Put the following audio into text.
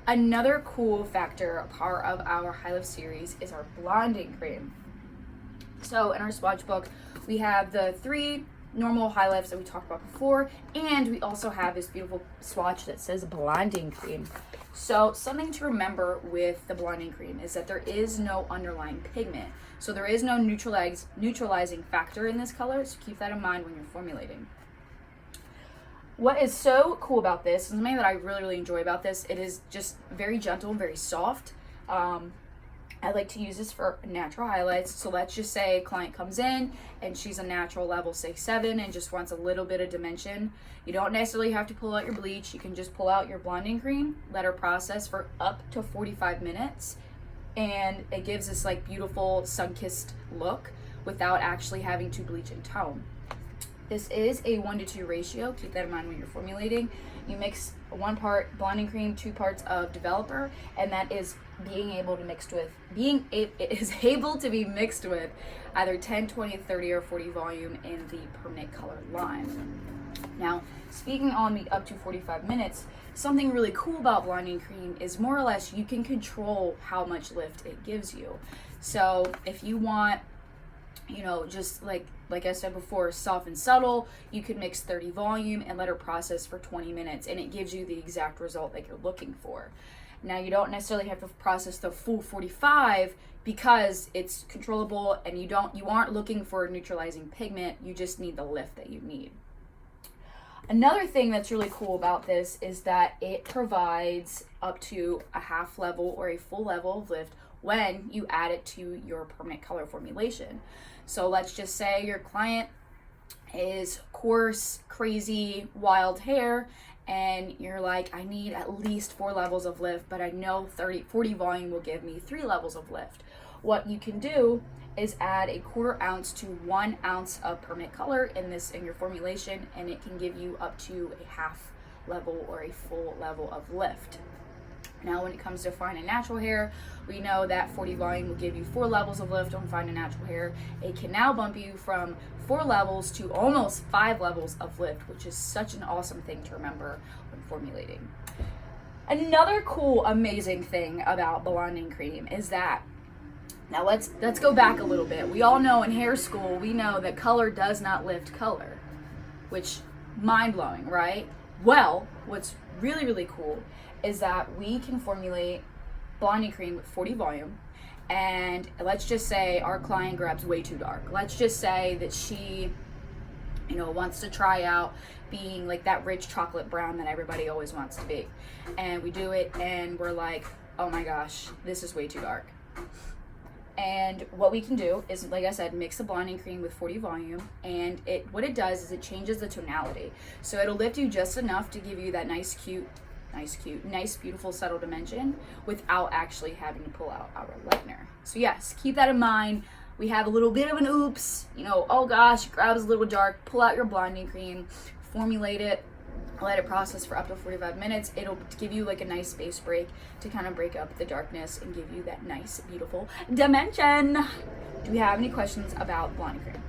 Another cool factor, a part of our high lift series, is our blonding cream. So in our swatch book, we have the 3 normal high lifts that we talked about before, and we also have this beautiful swatch that says blonding cream. So something to remember with the blonding cream is that there is no underlying pigment. So there is no neutralizing factor in this color, so keep that in mind when you're formulating. What is so cool about this, and something that I really enjoy about this, it is just very gentle and very soft. I like to use this for natural highlights. So let's just say a client comes in and she's a natural level, say 7, and just wants a little bit of dimension. You don't necessarily have to pull out your bleach. You can just pull out your blonding cream, let her process for up to 45 minutes, and it gives this like beautiful sun-kissed look without actually having to bleach and tone. This is a 1-to-2 ratio. Keep that in mind when you're formulating. You mix 1 part blonding cream, 2 parts of developer, and that is it is able to be mixed with either 10, 20, 30, or 40 volume in the permanent color line. Now, speaking on the up to 45 minutes, something really cool about blonding cream is more or less you can control how much lift it gives you. So if you want, just like I said before, soft and subtle, you could mix 30 volume and let her process for 20 minutes, and it gives you the exact result that you're looking for. Now, you don't necessarily have to process the full 45 because it's controllable, and you aren't looking for neutralizing pigment. You just need the lift that you need. Another thing that's really cool about this is that it provides up to a half level or a full level of lift when you add it to your permanent color formulation. So let's just say your client is coarse, crazy, wild hair, and you're like, I need at least 4 levels of lift, but I know 40 volume will give me 3 levels of lift. What you can do is add a 1/4 ounce to 1 ounce of permanent color in your formulation, and it can give you up to a half level or a full level of lift. Now, when it comes to fine and natural hair, we know that 40 volume will give you 4 levels of lift on fine and natural hair. It can now bump you from 4 levels to almost 5 levels of lift, which is such an awesome thing to remember when formulating. Another cool, amazing thing about blonding cream is that, now let's go back a little bit. We all know in hair school, we know that color does not lift color, which mind-blowing, right? Well, what's really cool is that we can formulate blonding cream with 40 volume, and let's just say our client grabs way too dark. Let's just say that she, wants to try out being like that rich chocolate brown that everybody always wants to be. And we do it and we're like, oh my gosh, this is way too dark. And what we can do is, like I said, mix the blonding cream with 40 volume, and what it does is it changes the tonality. So it'll lift you just enough to give you that nice, beautiful, subtle dimension without actually having to pull out our lightener. So yes, keep that in mind. We have a little bit of an oops, oh gosh, grabs a little dark, pull out your blonding cream, formulate it, let it process for up to 45 minutes. It'll give you like a nice space break to kind of break up the darkness and give you that nice, beautiful dimension. Do we have any questions about blonding cream?